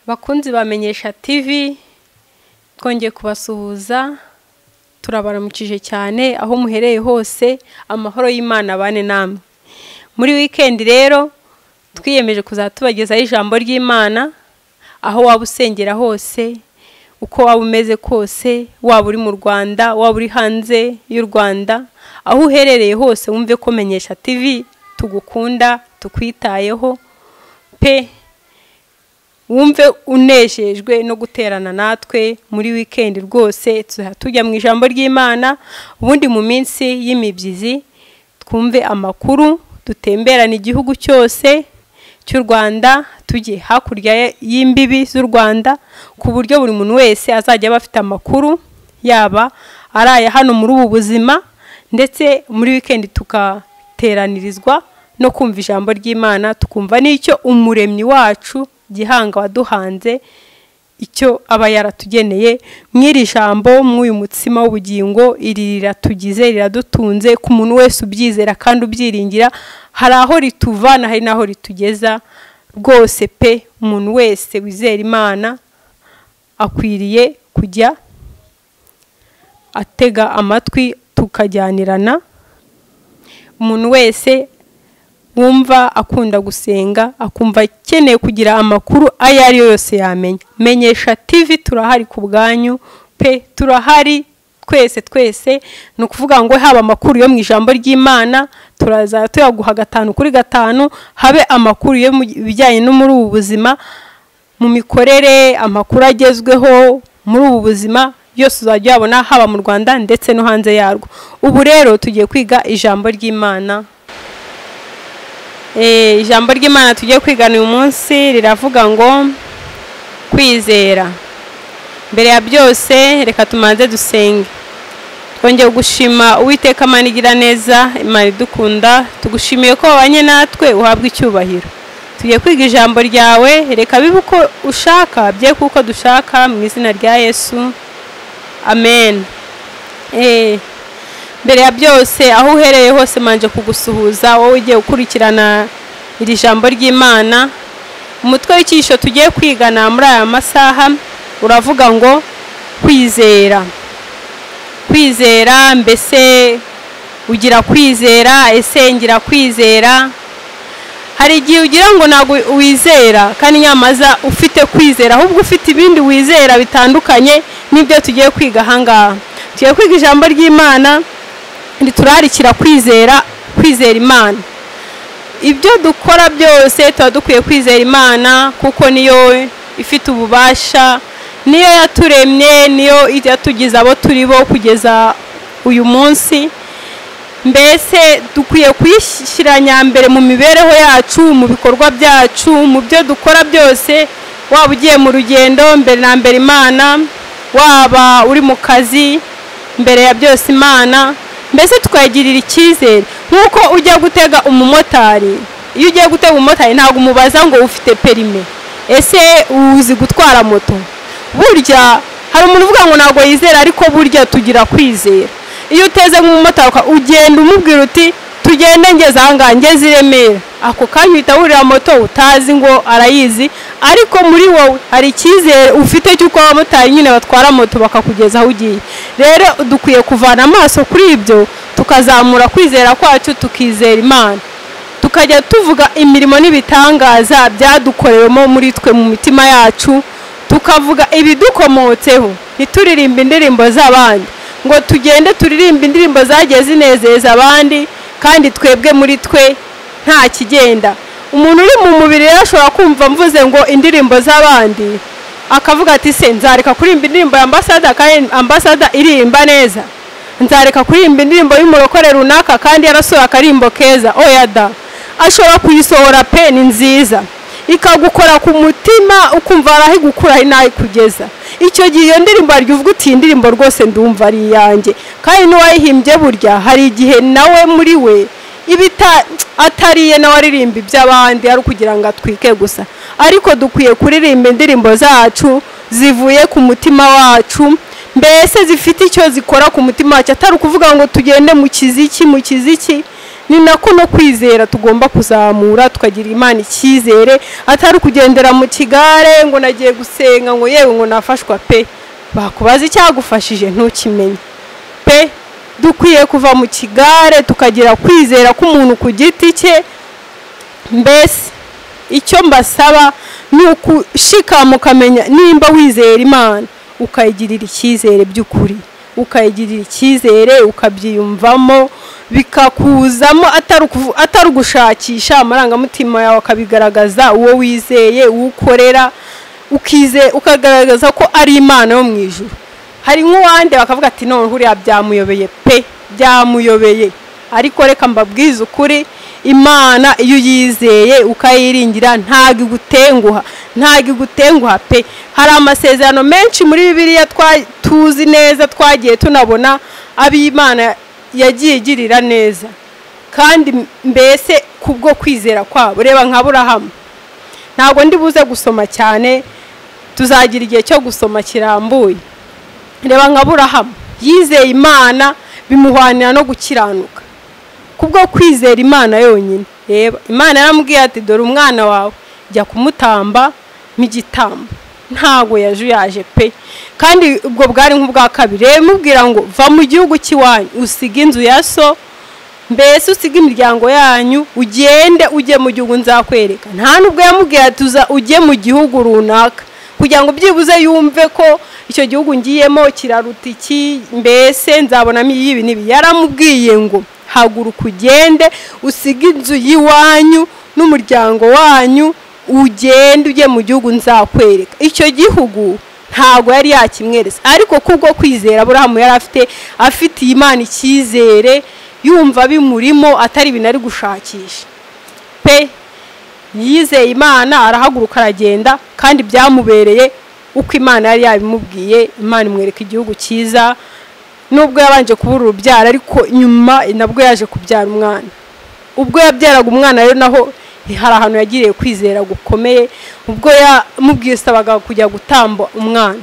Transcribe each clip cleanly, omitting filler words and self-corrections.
Bakunzi bamenyesha TV twongeye kubasuhuza turabaramukije cyane aho muhereye hose amahoro y'Imana bane namwe. Muri weekend rero twiyemeje kuzatubagezaho ijambo ry'Imana aho waba usengera hose uko waba umeze kose, waba uri mu Rwanda waba uri hanze y'u Rwanda, aho uherereye hose wumve ko Menyesha TV tugukunda tukwitayeho pe, wumve unejejwe no guterana natwe muri weekend rwose tujya mu ijambo ry'Imana, ubundi mu minsi y'imibyizi twumve amakuru, dutemberana igihugu cyose cy'u Rwanda, tujye hakurya y'imbibi z'u Rwanda ku buryo buri muntu wese azajya bafite amakuru yaba araya hano muri ubu buzima, ndetse muri weekend tukateranirizwa no kumva ijambo ry'Imana, tukumva n'icyo umuremyi wacu Gihanga waduhanze icyo aba yaratugeneye mw'iri jambo, mw'uyu mutsima w'ubugingo. Iri riratugize, riradutunze ku muntu wese ubyizera kandi ubyiringira. Hari aho rituvana, hari naho ritugeza rwose pe. Umuntu wese wizera Imana akwiriye kujya atega amatwi tukajyanirana. Umuntu wese wumva akunda gusenga, akumva akeneye kugira amakuru ayo ari yose yamenya, Menyesha TV turahari ku bwanyu pe, turahari twese. No kuvuga ngo haba amakuru yo mu ijambo ry'Imana turaza tuyaguha 5 kuri 5, habe amakuru yo bijyanye no muri ubu buzima, mu mikorere, amakuru agezweho muri ubu buzima yose uzajya yabona haba mu Rwanda ndetse no hanze yarwo. Ubu rero tugiye kwiga ijambo ry'Imana. Ijambo ry'Imana tugiye kwigana uyu munsi riravuga ngo kwizera. Mbere ya byose reka tumanze dusenge. Twongeye gushima Uwiteka Mana igira neza, Imana idukunda, tugushimiye ko wabanye natwe, uhabwa icyubahiro. Tugiye kwiga ijambo ryawe, reka bibe uko ushaka bye kuko dushaka, mu izina rya Yesu, amen. Mbere ya byose aho uhereye hose manje kugusuhuza wowe ugiye gukurikirana iri jambo ry'Imana. Umutwe w'ikisho tugiye kwigana muri aya masaha uravuga ngo kwizera. Kwizera, mbese ugira kwizera, ese ngira kwizera? Hari igihe ugira ngo ntabwo wizera kandi nyamaza ufite kwizera, ahubwo ufite ibindi wizera bitandukanye n'ibyo tugiye kwiga ahangaha. Tugiye kwiga ijambo ry'Imana turarikira kwizera Imana. Ibyo dukora byose tuba dukwiye kwizera Imana kuko niyo ifite ububasha, niyo yaturemye, niyo yatugize abo turi bo kugeza uyu munsi. Mbese dukwiye kuyishyira nyambere mu mibereho yacu, mu bikorwa byacu, mu byo dukora byose. Waba ugiye mu rugendo, mbere na mbere Imana, waba uri mu kazi, mbere ya byose Imana. Mbese tukayigirira icyizere nkuko ujya gutega umumotari. Iyo ugiye gutega umumotari ntabwo umubaza ngo ufite perime, ese uzi gutwara moto. Burya hari umuntu uvuga ngo ntabwo yizera, ariko burya tugira kwizera. Iyo uteze nk'umumotari ugenda umubwira uti tugende ngeze ahangaha, ngeze i Remera, ako kanya uhita wurira moto utazi ngo arayizi, ariko muri wowe hari icyizere ufite cy'uko abamotari nyine batwara moto bakakugeza aho ugiye. Rero dukwiye kuvana amaso kuri ibyo tukazamura kwizera kwacu, tukizera Imana, tukajya tuvuga imirimo n'ibitangaza byadukorewemo muri twe mu mitima yacu, tukavuga ibidukomotseho. Ntituririmbe indirimbo z'abandi ngo tugende turirimbe indirimbo zagiye zinezeza abandi kandi twebwe muri twe nta kigenda. Umuntu uri mu mubiri ashobora kumva mvuze ngo indirimbo z'abandi akavuga ati se nzareka kuririmba indirimbo ya Ambassador kandi Ambassador iririmba neza, nzareka kuririmba indirimbo y'umurokore runaka kandi yarasohoye akarimbo keza. Oya da, ashobora kuyisohora pe, ni nziza, ikagukora ku mutima ukumva arahigukura nayi kugeza icyo gihe iyo ndirimbo aryivuga uti indirimbo rwose ndumva ari iyanjye. Kandi n'uwayihimbye burya hari igihe nawe muri we ibita atariye nawe aririmba iby'abandi ari kugira ngo atwike gusa. Ariko dukwiye kuririmba indirimbo zacu zivuye ku mutima wacu, mbese zifite icyo zikora ku mutima wacu, atari ukuvuga ngo tugende mu kiziki ni nako no kwizera tugomba kuzamura tukagira Imana icyizere, atari kugendera mu kigare ngo nagiye gusenga ngo yewe ngo nafashwa pe, bakubaza icyagufashije ntukimenye pe. Dukwiye kuva mu kigare tukagira kwizera k'umuntu ku giti cye. Mbese icyo mbasaba ni ukushikama ukamenya nimba wizera Imana ukayigirira icyizere by'ukuri, ukayigirira icyizere ukabyiyumvamo bikakuzamo, atari ugushakisha amarangamutima yawe akabigaragaza uwo wizeye uwo ukorera, ukagaragaza ko ari Imana yo mu ijuru. Hari nk'uwande bakavuga ati none huriya byamuyobeye pe, byamuyobeye. Ariko reka mbabwize ukuri, Imana iyo yizeye ukayiringira ntago igutenguha pe. Hari amasezerano menshi muri Bibiliya tuzi neza twagiye tunabona ab'Imana yagiye igirira neza, kandi mbese kubwo kwizera kwabo. Reba nka Aburahamu, ntago ndi buze gusoma cyane, tuzagira igihe cyo gusoma kirambuye. Reba nka Aburahamu yizeye Imana bimuhwanira no gukiranuka kubwo kwizera Imana yonyine. Reba Imana yaramubwiye ati dore umwana wawe jya kumutamba m'igitambo, ntago yaje pe. Kandi ubwo bwari nk'ubwa kabiri, mubwira ngo va mu gihugu cy'iwanyu usiga inzu ya so, mbese usiga imiryango yanyu ugende ujye mu gihugu nzakwereka. Nta nubwo yamubwiye ati ujye mu gihugu runaka kugira ngo byibuze yumve ko icyo gihugu ngiyemo kiraruta iki, mbese nzabonamo ibi n'ibi. Yaramubwiye ngo haguruka ugende usiga inzu y'iwanyu n'umuryango wanyu ugende ujye mu gihugu nzakwereka. Icyo gihugu ntago yari yakimwereza, ariko kubwo kwizera Aburahamu yari afite Imana icyizere, yumva bimurimo atari ibintu ari gushakisha pe. Yizeye Imana arahaguruka aragenda, kandi byamubereye uko Imana yari yabimubwiye. Imana imwereka igihugu cyiza, nubwo yabanje kubura urubyaro ariko nyuma nabwo yaje kubyara umwana. Ubwo yabyaraga umwana rero naho hari ahantu yagiriye kwizera gukomeye, ubwo yamubwiye sabaga kujya gutamba umwana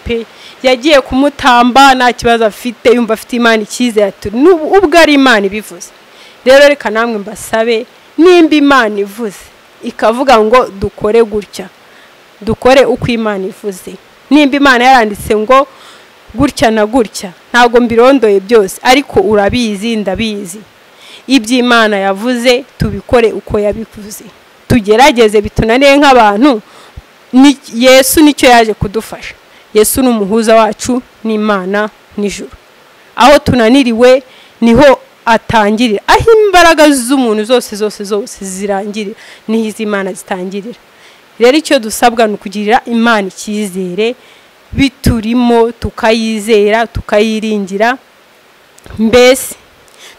pe. Yagiye kumutamba nta kibazo afite, yumva afite Imana icyizere ati ubwo ari Imana ibivuze. Rero reka namwe mbasabe, nimba Imana ivuze ikavuga ngo dukore gutya, dukore uko Imana ivuze. Nimba Imana yaranditse ngo gutya na gutya, ntago mbirondoye byose, ariko urabizi ndabizi, iby'Imana yavuze tubikore uko yabivuze. Tugerageze bitunaniye nk'abantu, Yesu nicyo yaje kudufasha. Yesu ni umuhuza wacu n'Imana n'ijuru. Aho tunaniriwe niho atangirira, aho imbaraga z'umuntu zose zirangirira niho iz'Imana zitangirira. Rero icyo dusabwa ni ukugirira Imana icyizere biturimo, tukayizera tukayiringira, mbese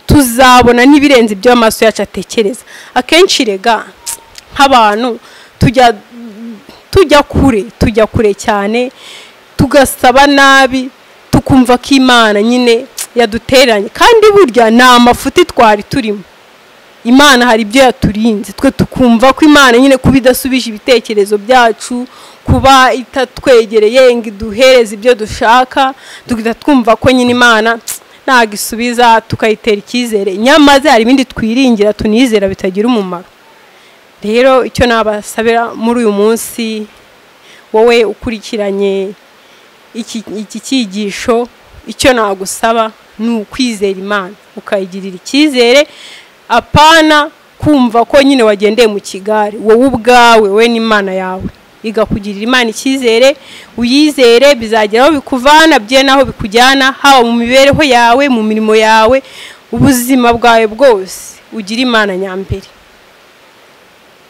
tuzabona n'ibirenze ibyo amaso yacu atekereza. Akenshi rega nk'abantu tujya kure cyane, tugasaba nabi, tukumva ko Imana nyine yaduteranye, kandi burya ni amafuti twari turimo. Imana hari ibyo yaturinze, twe tukumva ko Imana nyine kuba idasubije ibitekerezo byacu, kuba itatwegereye ngo iduhereze ibyo dushaka, tugita twumva ko nyine Imana ntago isubiza, tukayitera icyizere. Nyamaze hari ibindi twiringira tunizera bitagira umumaro. Rero icyo nabasabira muri uyu munsi, wowe ukurikiranye iki cyigisho, icyo nagusaba ni ukwizera Imana ukayigirira icyizere, apana kumva ko nyine wagendeye mu kigare. Wowe ubwawe we n'Imana yawe igakugirira Imana icyizere, uyizere, bizageraho bikuvana bye naho bikujyana, haba mu mibereho yawe, mu mirimo yawe, ubuzima bwawe bwose ugira Imana nyambere,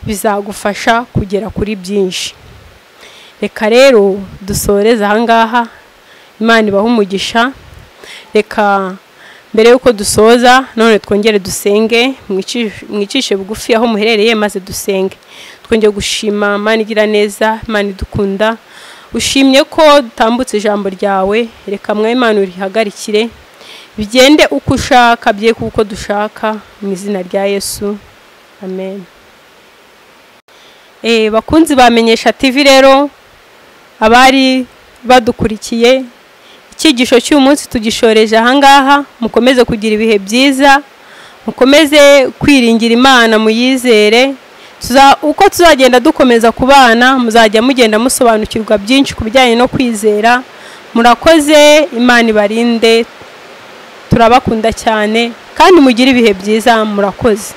bizagufasha kugera kuri byinshi. Reka rero dusoreze ahangaha, Imana ibahe umugisha. Reka mbere yuko dusoza none twongere dusenge, mwicishe bugufi aho muherereye maze dusenge. Twongeye gushima Imana igira neza, Imana idukunda, ushimye ko dutambutse ijambo ryawe. Reka mwe Imana urihagarikire bigende uko ushaka, bye kuko dushaka, mu izina rya Yesu, amen. Bakunzi bamenyesha TV rero, abari badukurikiye, icyigisho cy'uyu munsi tugishoreje ahangaha. Mukomeze kugira ibihe byiza, mukomeze kwiringira Imana muyizere. Uko tuzagenda dukomeza kubana muzajya mugenda musobanukirwa byinshi ku bijyanye no kwizera. Murakoze, Imana ibarinde, turabakunda cyane kandi mugire ibihe byiza. Murakoze.